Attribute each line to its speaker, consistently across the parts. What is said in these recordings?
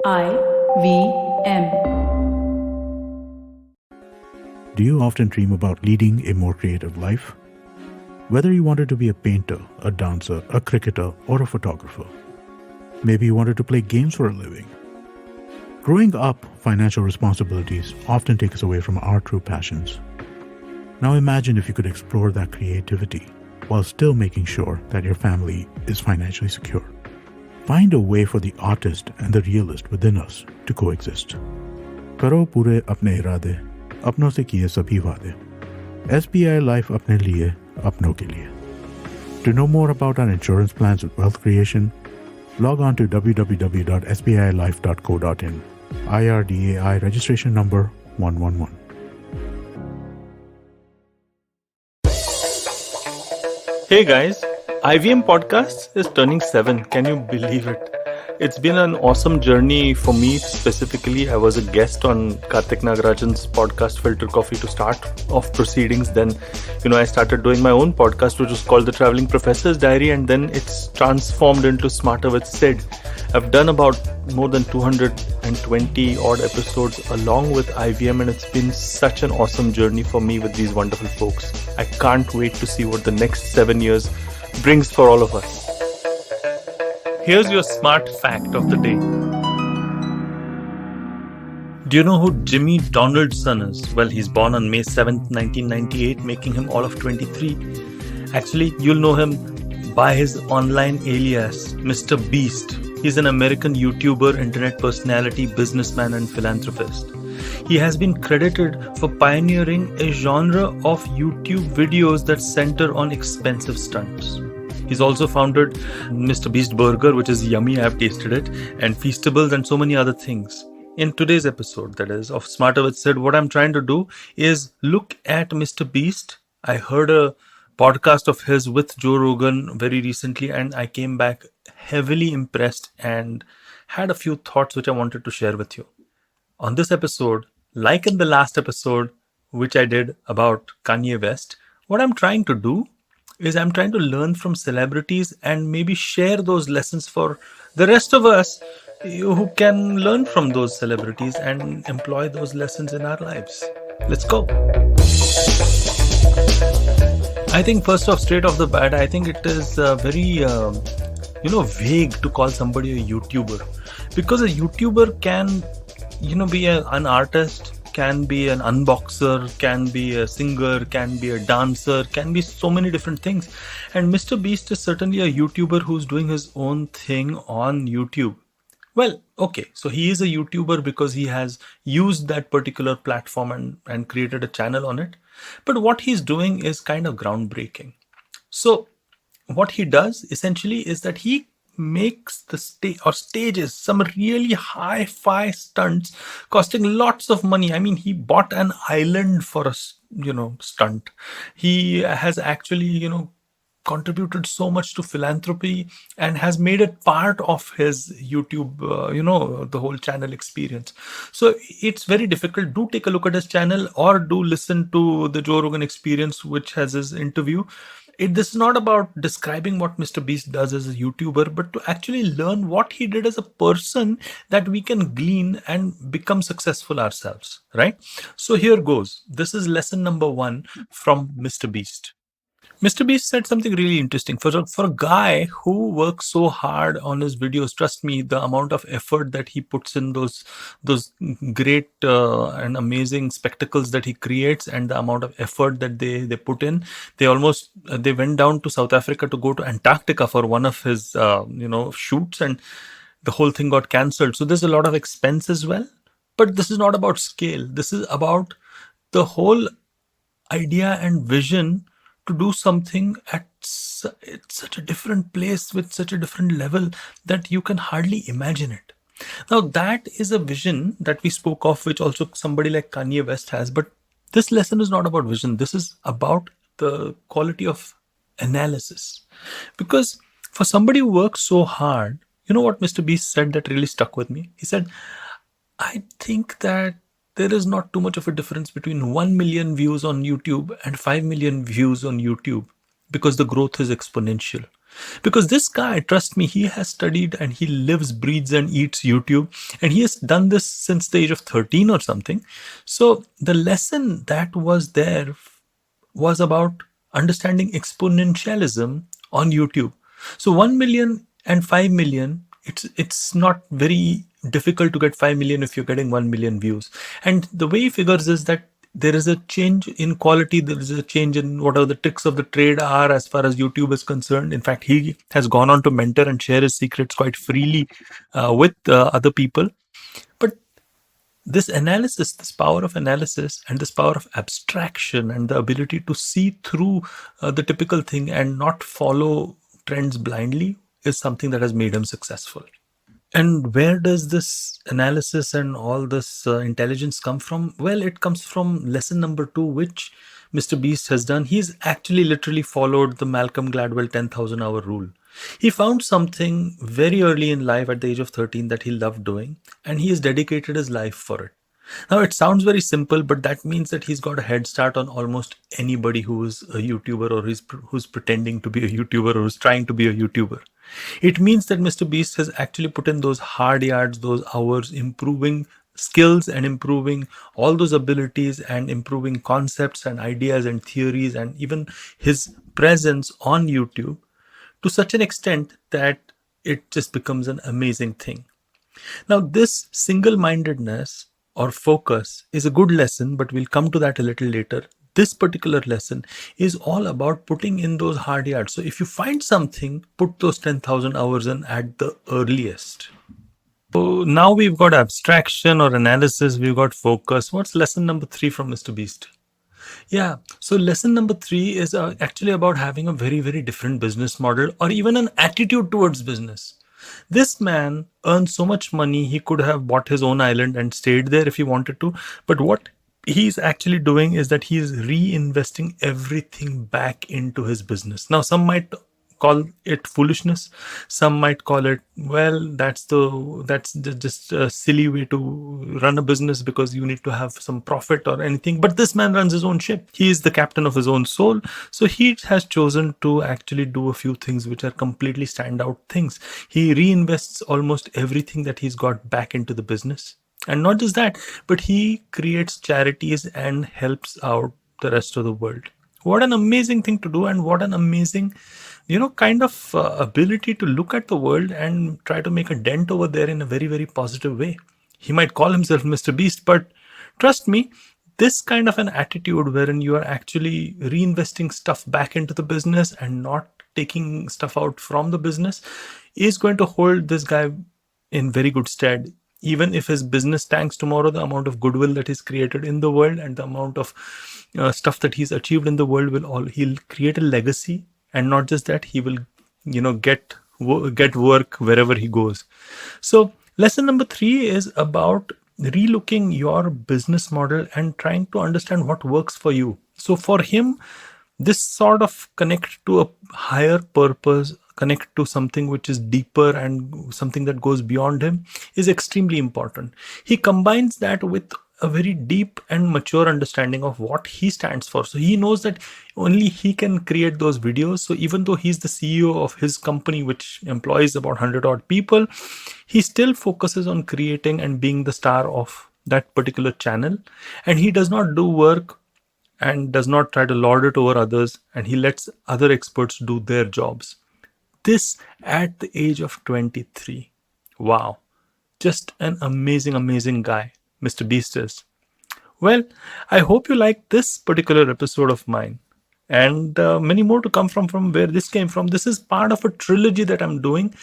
Speaker 1: IVM.
Speaker 2: Do you often dream about leading a more creative life? Whether you wanted to be a painter, a dancer, a cricketer, or a photographer. Maybe you wanted to play games for a living. Growing up, financial responsibilities often take us away from our true passions. Now imagine if you could explore that creativity while still making sure that your family is financially secure. Find a way for the artist and the realist within us to coexist. करो पूरे अपने इरादे, अपनों से किए सभी वादे. SBI Life अपने लिए, अपनों के लिए. To know more about our insurance plans with wealth creation, log on to www.sbilife.co.in. IRDAI registration number 111.
Speaker 3: Hey guys, IVM Podcast is turning 7. Can you believe it? It's been an awesome journey for me specifically. I was a guest on Karthik Nagarajan's podcast Filter Coffee to start off proceedings. Then, I started doing my own podcast, which was called The Traveling Professor's Diary, and then it's transformed into Smarter with Sid. I've done about more than 220 odd episodes along with IVM, and it's been such an awesome journey for me with these wonderful folks. I can't wait to see what the next 7 years brings for all of us. Here's your smart fact of the day. Do you know who Jimmy Donaldson is? Well, he's born on May 7th, 1998, making him all of 23. Actually, you'll know him by his online alias, Mr. Beast. He's an American YouTuber, internet personality, businessman, and philanthropist. He has been credited for pioneering a genre of YouTube videos that center on expensive stunts. He's also founded Mr. Beast Burger, which is yummy. I've tasted it, and Feastables, and so many other things. In today's episode, that is, of Smarter with Sid, what I'm trying to do is look at Mr. Beast. I heard a podcast of his with Joe Rogan very recently, and I came back heavily impressed and had a few thoughts which I wanted to share with you. On this episode, like in the last episode, which I did about Kanye West, what I'm trying to do is I'm trying to learn from celebrities and maybe share those lessons for the rest of us who can learn from those celebrities and employ those lessons in our lives. Let's go. I think first off, straight off the bat, I think it is very, vague to call somebody a YouTuber, because a YouTuber can, be an artist, can be an unboxer, can be a singer, can be a dancer, can be so many different things. And Mr. Beast is certainly a YouTuber who's doing his own thing on YouTube. Well, okay, so he is a YouTuber because he has used that particular platform and created a channel on it. But what he's doing is kind of groundbreaking. So what he does essentially is that he makes the stages some really hi-fi stunts costing lots of money. I mean, he bought an island for a stunt. He has actually contributed so much to philanthropy and has made it part of his YouTube the whole channel experience. So it's very difficult. Do take a look at his channel or do listen to the Joe Rogan Experience, which has his interview. This is not about describing what Mr. Beast does as a YouTuber, but to actually learn what he did as a person that we can glean and become successful ourselves, right? So here goes. This is lesson number 1 from Mr. Beast. Mr. Beast said something really interesting. For a guy who works so hard on his videos, trust me, the amount of effort that he puts in those great and amazing spectacles that he creates, and the amount of effort that they put in, they went down to South Africa to go to Antarctica for one of his shoots, and the whole thing got cancelled. So there's a lot of expense as well. But this is not about scale. This is about the whole idea and vision to do something at such a different place with such a different level that you can hardly imagine it. Now, that is a vision that we spoke of, which also somebody like Kanye West has. But this lesson is not about vision. This is about the quality of analysis. Because for somebody who works so hard, you know what Mr. Beast said that really stuck with me? He said, I think that there is not too much of a difference between 1 million views on YouTube and 5 million views on YouTube, because the growth is exponential. Because this guy, trust me, he has studied and he lives, breathes, and eats YouTube. And he has done this since the age of 13 or something. So the lesson that was there was about understanding exponentialism on YouTube. So 1 million and 5 million, it's not very difficult to get 5 million if you're getting 1 million views. And the way he figures is that there is a change in quality, there is a change in whatever the tricks of the trade are as far as YouTube is concerned. In fact, he has gone on to mentor and share his secrets quite freely with other people. But this analysis, this power of analysis and this power of abstraction and the ability to see through the typical thing and not follow trends blindly is something that has made him successful. And where does this analysis and all this intelligence come from? Well, it comes from lesson number 2, which Mr. Beast has done. He's actually literally followed the Malcolm Gladwell 10,000 hour rule. He found something very early in life at the age of 13 that he loved doing, and he has dedicated his life for it. Now, it sounds very simple, but that means that he's got a head start on almost anybody who is a YouTuber or who's pretending to be a YouTuber or who's trying to be a YouTuber. It means that Mr. Beast has actually put in those hard yards, those hours, improving skills and improving all those abilities and improving concepts and ideas and theories and even his presence on YouTube to such an extent that it just becomes an amazing thing. Now, this single-mindedness or focus is a good lesson, but we'll come to that a little later. This particular lesson is all about putting in those hard yards. So if you find something, put those 10,000 hours in at the earliest. So now we've got abstraction or analysis, we've got focus. What's lesson number 3 from Mr. Beast? Yeah, so lesson number 3 is actually about having a very, very different business model or even an attitude towards business. This man earns so much money, he could have bought his own island and stayed there if he wanted to. But what he's actually doing is that he's reinvesting everything back into his business. Now, some might call it foolishness. Some might call it, well, that's just a silly way to run a business because you need to have some profit or anything. But this man runs his own ship. He is the captain of his own soul. So he has chosen to actually do a few things which are completely standout things. He reinvests almost everything that he's got back into the business. And not just that, but he creates charities and helps out the rest of the world. What an amazing thing to do, and what an amazing, kind of ability to look at the world and try to make a dent over there in a very, very positive way. He might call himself Mr. Beast, but trust me, this kind of an attitude wherein you are actually reinvesting stuff back into the business and not taking stuff out from the business is going to hold this guy in very good stead. Even if his business tanks tomorrow, the amount of goodwill that he's created in the world and the amount of stuff that he's achieved in the world he'll create a legacy. And not just that, he will, get work wherever he goes. So lesson number 3 is about relooking your business model and trying to understand what works for you. So for him, this sort of connect to a higher purpose, connect to something which is deeper and something that goes beyond him is extremely important. He combines that with a very deep and mature understanding of what he stands for. So he knows that only he can create those videos. So even though he's the CEO of his company, which employs about 100 odd people, he still focuses on creating and being the star of that particular channel. And he does not do work and does not try to lord it over others, and he lets other experts do their jobs. This at the age of 23. Wow. Just an amazing, amazing guy, Mr. Beast is. Well, I hope you like this particular episode of mine, and many more to come from where this came from. This is part of a trilogy that I'm doing.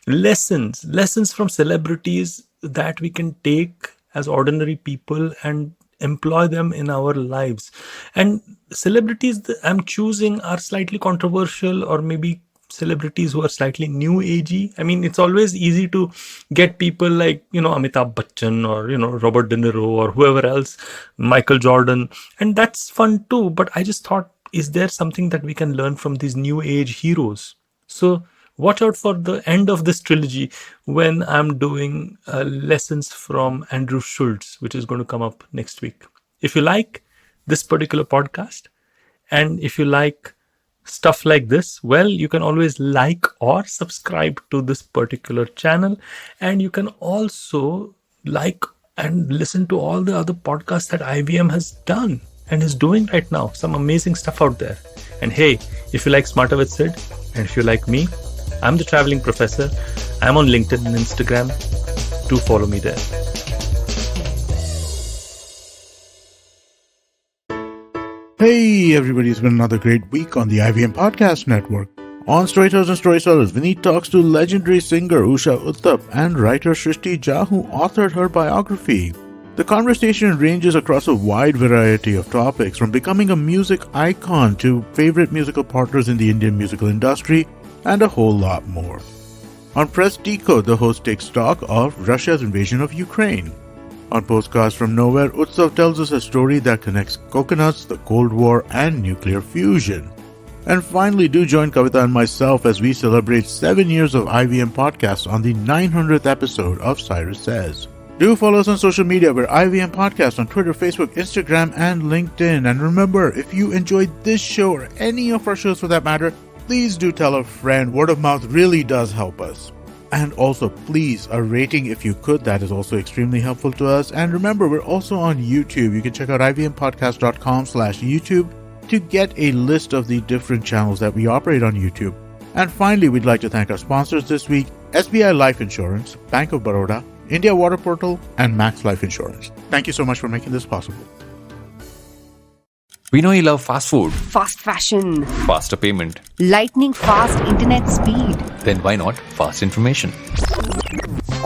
Speaker 3: Lessons from celebrities that we can take as ordinary people and employ them in our lives. And celebrities that I'm choosing are slightly controversial, or maybe celebrities who are slightly new agey. I mean, it's always easy to get people like, Amitabh Bachchan or, Robert De Niro or whoever else, Michael Jordan. And that's fun too. But I just thought, is there something that we can learn from these new age heroes? So watch out for the end of this trilogy when I'm doing lessons from Andrew Schultz, which is going to come up next week. If you like this particular podcast, and if you like stuff like this? Well, you can always like or subscribe to this particular channel, and you can also like and listen to all the other podcasts that IVM has done and is doing right now. Some amazing stuff out there. And hey, if you like Smarter with Sid, and if you like me, I'm the traveling professor. I'm on LinkedIn and Instagram. Do follow me there.
Speaker 2: Hey everybody, it's been another great week on the IVM Podcast Network. On Storytellers and Storysellers, Vineet talks to legendary singer Usha Uttap and writer Shrishti Jha, who authored her biography. The conversation ranges across a wide variety of topics, from becoming a music icon to favorite musical partners in the Indian musical industry, and a whole lot more. On Press Decode, the host takes stock of Russia's invasion of Ukraine. On Postcards from Nowhere, Utsav tells us a story that connects coconuts, the Cold War, and nuclear fusion. And finally, do join Kavita and myself as we celebrate 7 years of IVM Podcast on the 900th episode of Cyrus Says. Do follow us on social media. We're IVM Podcast on Twitter, Facebook, Instagram, and LinkedIn. And remember, if you enjoyed this show or any of our shows for that matter, please do tell a friend. Word of mouth really does help us. And also, please, a rating if you could. That is also extremely helpful to us. And remember, we're also on YouTube. You can check out ivmpodcast.com/YouTube to get a list of the different channels that we operate on YouTube. And finally, we'd like to thank our sponsors this week: SBI Life Insurance, Bank of Baroda, India Water Portal, and Max Life Insurance. Thank you so much for making this possible.
Speaker 1: We know you love fast food,
Speaker 4: Fast fashion,
Speaker 1: faster payment.
Speaker 4: lightning fast internet speed.
Speaker 1: Then why not fast information?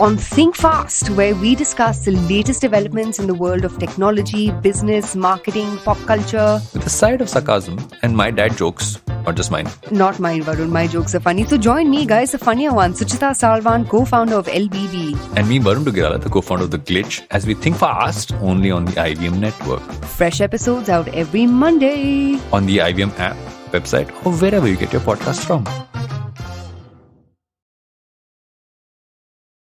Speaker 4: On Think Fast, where we discuss the latest developments in the world of technology, business, marketing, pop culture.
Speaker 1: With a side of sarcasm and my dad jokes, not just mine.
Speaker 4: Not mine, Varun. My jokes are funny. So join me, guys, the funnier one, Suchita Salvan, co-founder of LBV.
Speaker 1: And me, Varun Dugirala, the co-founder of The Glitch, as we think fast only on the IVM network.
Speaker 4: Fresh episodes out every Monday.
Speaker 1: On the IVM app, website, or wherever you get your podcast from.